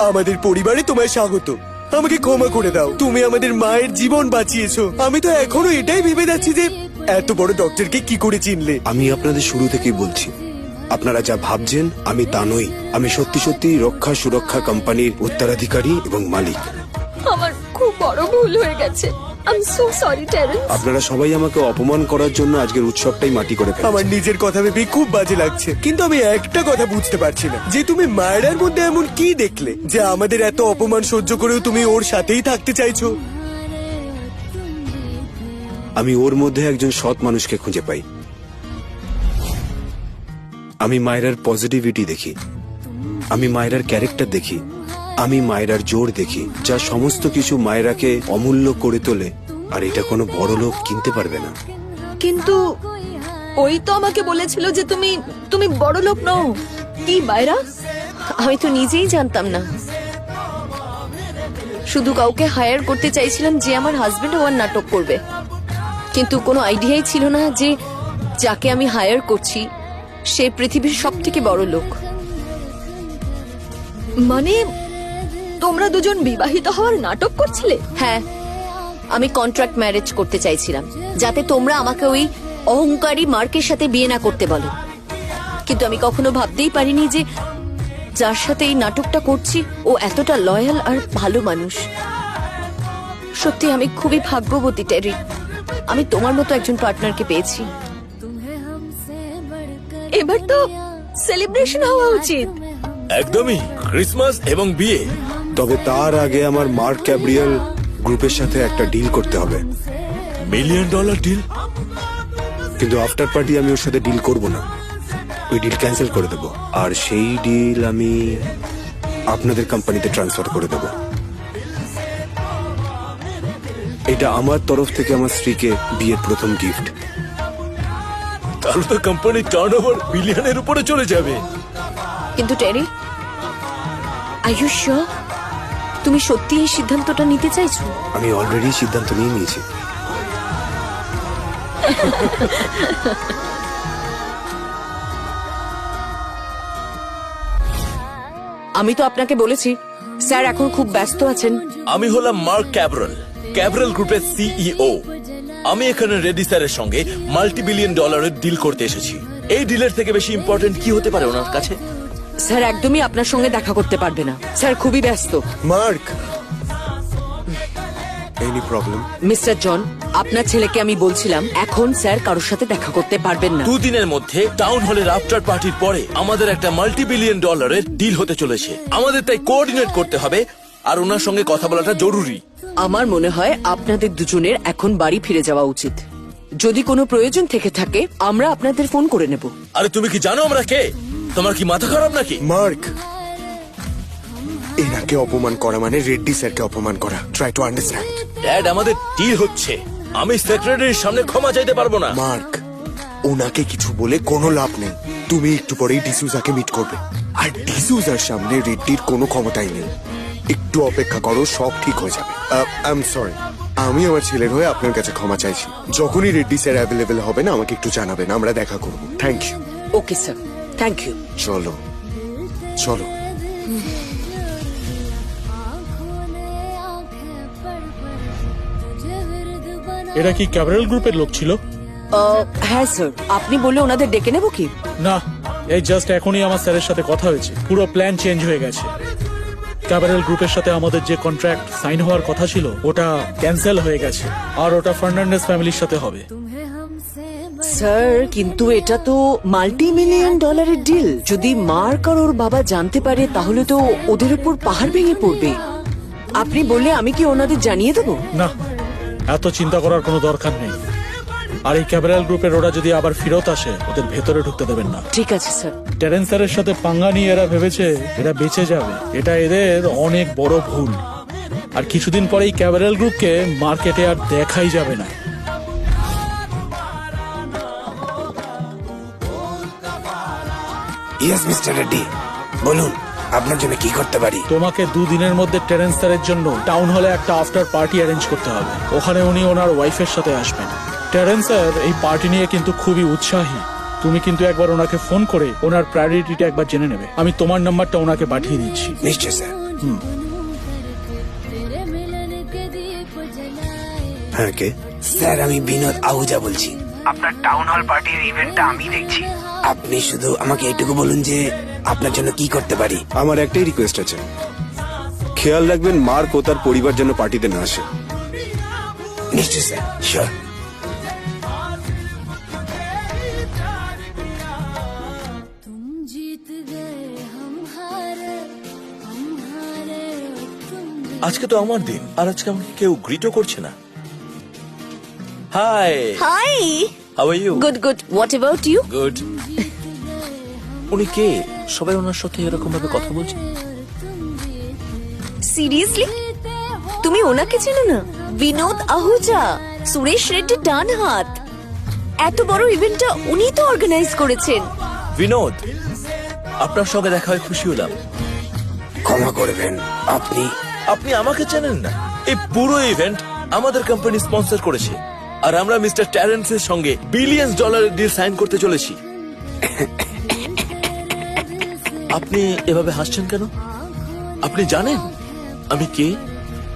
আমাদের পরিবারে তোমায় স্বাগত। আমাকে ক্ষমা করে দাও, তুমি আমাদের মায়ের জীবন বাঁচিয়েছো। আমি তো এখনো এটাই ভেবে যাচ্ছি যে এত বড় ডক্টরকে কি করে চিনলে। আমি আপনাদের শুরু থেকেই বলছি, আপনারা যা ভাবছেন আমি তা নই। আমি সত্যি সত্যি রক্ষা সুরক্ষা কোম্পানির উত্তরাধিকারী এবং মালিক। আমার খুব বড় ভুল হয়ে গেছে। I am so sorry Terrence. আপনারা সবাই আমাকে অপমান করার জন্য আজকের উৎসবটাই মাটি করে আমার ফেলেছেন। নিজের কথা ভেবে খুব বাজে লাগছে, কিন্তু আমি একটা কথা বুঝতে পারছি না যে তুমি মায়েরার মধ্যে এমন কি দেখলে যে আমাদের এত অপমান সহ্য করেও তুমি ওর সাথেই থাকতে চাইছো। আমি ওর মধ্যে একজন সৎ মানুষকে খুঁজে পাই। আমি মায়েরার পজিটিভিটি দেখি, আমি মায়েরার ক্যারেক্টার দেখি, আমি মায়েরার জোর দেখি, যা সমস্ত কিছু মায়েরাকে অমূল্য করে তোলে। আর এটা কোনো বড় লোক কিনতে পারবে না। কিন্তু ওই তো আমাকে বলেছিল যে তুমি তুমি বড় লোক নও। কি মায়েরা? আমি তো নিজেই জানতাম না। শুধু কাউকে হায়ার করতে চাইছিলাম যে আমার হাজবেন্ড হওয়ার নাটক করবে, কিন্তু কোনো আইডিয়াই ছিল না যে যাকে আমি হায়ার করছি সে পৃথিবীর সবথেকে বড় লোক। মানে তোমরা দুজন বিবাহিত হওয়ার নাটক করছিলে? হ্যাঁ, আমি কন্ট্রাক্ট ম্যারেজ করতে চাইছিলাম যাতে তোমরা আমাকে ওই অহংকারী মার্কের সাথে বিয়ে না করতে বলো। কিন্তু আমি কখনো ভাবতেই পারিনি যে যার সাথে এই নাটকটা করছি ও এতটা লয়াল আর ভালো মানুষ। সত্যি আমি খুবই ভাগ্যবতী টেরি, আমি তোমার মতো একজন পার্টনারকে পেয়েছি। এবার তো সেলিব্রেশন হওয়া উচিত। একদমই, ক্রিসমাস এবং বিয়ে। তবে তার আগে আমার মার্ক ক্যাব্রিয়েল গ্রুপের সাথে একটা ডিল করতে হবে। $1 মিলিয়ন ডিল? কিন্তু আফটার পার্টি আমি ওর সাথে ডিল করব না, ওই ডিল ক্যান্সেল করে দেব। আর সেই ডিল আমি আপনাদের কোম্পানিতে ট্রান্সফার করে দেব। এটা আমার তরফ থেকে আমার স্ত্রীকে বিয়ের প্রথম গিফট। তাহলে তো কোম্পানির টার্নওভার বিলিয়নের উপরে চলে যাবে। কিন্তু টেরি, আর ইউ শিওর তুমি সত্যি এই সিদ্ধান্তটা নিতে চাইছো? আমি অলরেডি সিদ্ধান্ত নিয়ে নিয়েছি। আমি তো আপনাকে বলেছি স্যার এখন খুব ব্যস্ত আছেন। আমি হলাম মার্ক ক্যাব্রেল, ক্যাব্রেল গ্রুপের সিইও। আমি এখানে রেডি স্যারের সঙ্গে $multi-billion ডিল করতে এসেছি। এই ডিলের থেকে বেশি ইম্পর্টেন্ট কি হতে পারে ওনার কাছে? স্যার একদমই আপনার সঙ্গে দেখা করতে পারবে না, স্যার খুবই ব্যস্ত। Mark, any problem? Mister John, আপনার ছেলেকে আমি বলছিলাম এখন স্যার কারোর সাথে দেখা করতে পারবেন না। 2 দিনের মধ্যে টাউন হলের আফটার পার্টির পরে আমাদের একটা $multi-billion ডিল হতে চলেছে। আমাদের তাই কোঅর্ডিনেট করতে হবে, আর ওনার সঙ্গে কথা বলাটা জরুরি। আমার মনে হয় আপনাদের দুজনের এখন বাড়ি ফিরে যাওয়া উচিত। যদি কোনো প্রয়োজন থেকে থাকে আমরা আপনাদের ফোন করে নেব। আরে তুমি কি জানো আমরা কে? তোমার কি মাথা খারাপ নাকি? মার্ক, এনাকে অপমান করা মানে রেড্ডি স্যারকে অপমান করা। Try to understand. ড্যাড, আমাদের ডিল হচ্ছে। আমি সেক্রেটারির সামনে ক্ষমা চাইতে পারবো না। মার্ক, ওনাকে কিছু বলে কোনো লাভ নেই। তুমি একটু পরেই ডিসুজাকে মিট করবে, আর ডিসুজার সামনে রেড্ডির কোনো ক্ষমতাই নেই। একটু অপেক্ষা করো, সব ঠিক হয়ে যাবে। আই এম সরি, আমি আমার ছেলের হয়ে আপনার কাছে ক্ষমা চাইছি। যখনই রেড্ডি স্যার অ্যাভেলেবেল হবে না আমাকে একটু জানাবেন, আমরা দেখা করব। Thank you. Okay sir, thank you. চলো চলো। এরা কি ক্যাব্রেল গ্রুপের লোক ছিল? হ্যাঁ স্যার, আপনি বললে ওনাদের ডেকে নেব কি? না, এই জাস্ট এখনই আমার স্যারের সাথে কথা হয়েছে, পুরো প্ল্যান চেঞ্জ হয়ে গেছে। ক্যাব্রেল গ্রুপের সাথে আমাদের যে কন্ট্রাক্ট সাইন হওয়ার কথা ছিল ওটা ক্যান্সেল হয়ে গেছে, আর ওটা ফার্নান্ডেস ফ্যামিলির সাথে হবে। স্যার কিন্তু এটা তো $multi-million ডিল। যদি মার্ক আর ওর বাবা জানতে পারে তাহলে তো ওদের উপর পাহাড় ভেঙে পড়বে। আপনি বললে আমি কি ওনাদের জানিয়ে দেবো? না, এত চিন্তা করার কোনো দরকার নেই। আর এই ক্যাব্রেল গ্রুপের ওরা যদি আবার ফেরত আসে ওদের ভেতরে ঢুকতে দেবেন না। ঠিক আছে স্যার। টেরেন্স স্যারের সাথে পাঙ্গা নিয়ে এরা ভেবেছে এরা বেঁচে যাবে, এটা এদের অনেক বড় ভুল। আর কিছুদিন পরেই ক্যাব্রেল গ্রুপকে মার্কেটে আর দেখাই যাবে না। ইয়েস মিস্টার রেড্ডি, বলুন আপনার জন্য কি করতে পারি? তোমাকে 2 দিনের মধ্যে টেরেন্স স্যারের জন্য টাউন হলে একটা আফটার পার্টি অ্যারেঞ্জ করতে হবে। ওখানে উনি ওনার ওয়াইফের সাথে আসবেন। টেরেন্স স্যার এই পার্টি নিয়ে কিন্তু খুবই উৎসাহী। তুমি কিন্তু একবার ওনাকে ফোন করে ওনার প্রায়োরিটিটা একবার জেনে নেবে। আমি তোমার নাম্বারটা ওনাকে পাঠিয়ে দিচ্ছি। নিশ্চয় স্যার। হ্যাঁ কে? স্যার আমি বিনোদ আহুজা বলছি। আপনার টাউন হল পার্টির ইভেন্টটা আমি দেখছি। আপনি শুধু আমাকে এটুকু বলুন যে আপনার জন্য কি করতে পারি। আমার একটাই রিকোয়েস্ট আছে, খেয়াল রাখবেন মার্ক ও তার পরিবার যেন পার্টিতে না আসে। নিশ্চয় স্যার, শিওর। আজকে তো আমার দিন, আর আজকে আমাকে কেউ গ্রিটও করছে না। Hi, hi, how are you? Good good, what about you? Good. উনি কে? সবাই ওনার সাথে এরকম ভাবে কথা বলছে। সিরিয়াসলি তুমি ওনাকে চেনো না? বিনোদ আহুজা, সুরেশ রেড্ডির ডান হাত। এত বড় ইভেন্টটা উনি তো অর্গানাইজ করেছেন। বিনোদ, আপনার সঙ্গে দেখা হয়ে খুশি হলাম। ক্ষমা করবেন, আপনি আপনি আমাকে চেনেন না? এই পুরো ইভেন্ট আমাদের কোম্পানি স্পন্সর করেছে, আর আমরা মিস্টার ট্যারেন্সের সঙ্গে বিলিয়ন ডলারের ডিল সাইন করতে চলেছি। আপনি এভাবে হাসছেন কেন? আপনি জানেন আমি কে?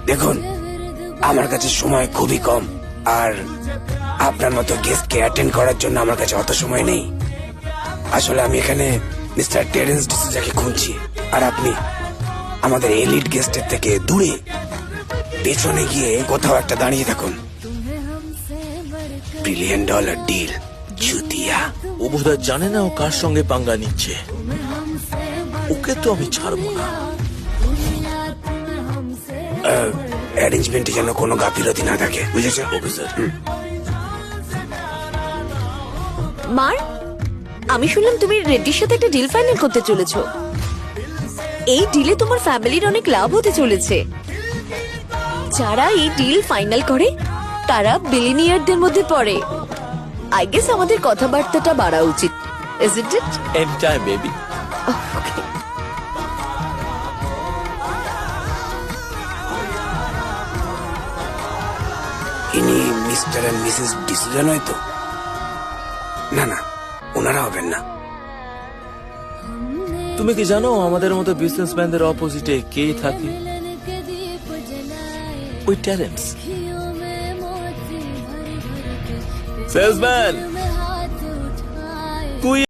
দেখুন, আমার কাছে সময় খুবই কম, আর আপনার মতো গেস্টকে অ্যাটেন্ড করার জন্য আমার কাছে অত সময় নেই। আসলে আমি এখানে মিস্টার টেরেন্স ডিসুজাকে খুঁজছি, আর আপনি আমাদের এলিট গেস্টের থেকে দূরে পেছনে গিয়ে কোথাও একটা দাঁড়িয়ে থাকুন। বিলিয়ন ডলার ডিল, জুতিয়া। ও বোধহয় জানে না ও কার সঙ্গে পাঙ্গা নিচ্ছে। ওকে তো আমি ছাড়বো না। অ্যারেঞ্জমেন্টে যেন কোনো গাফিলতি না থাকে, বুঝেছো? Okay sir. মার, আমি শুনলাম তুমি রেড্ডির সাথে একটা ডিল ফাইনাল করতে চলেছো। এই ডিলে তোমার ফ্যামিলির অনেক লাভ হতে চলেছে। যারা এই ডিল ফাইনাল করে তারা বিলিনিয়ারদের মধ্যে পড়ে। আই গেস আমাদের কথাবার্তাটা বাড়া উচিত, isn't it? Any time baby. Okay. ইনি মিস্টার এন্ড মিসেস ডিসুজা নয় তো? না না, ওনারা হবেন না। তুমি কি জানো আমাদের মতো বিজনেসম্যানদের অপোজিটে কে থাকে? ওই ট্যারেন্স। সেলসম্যান, তুই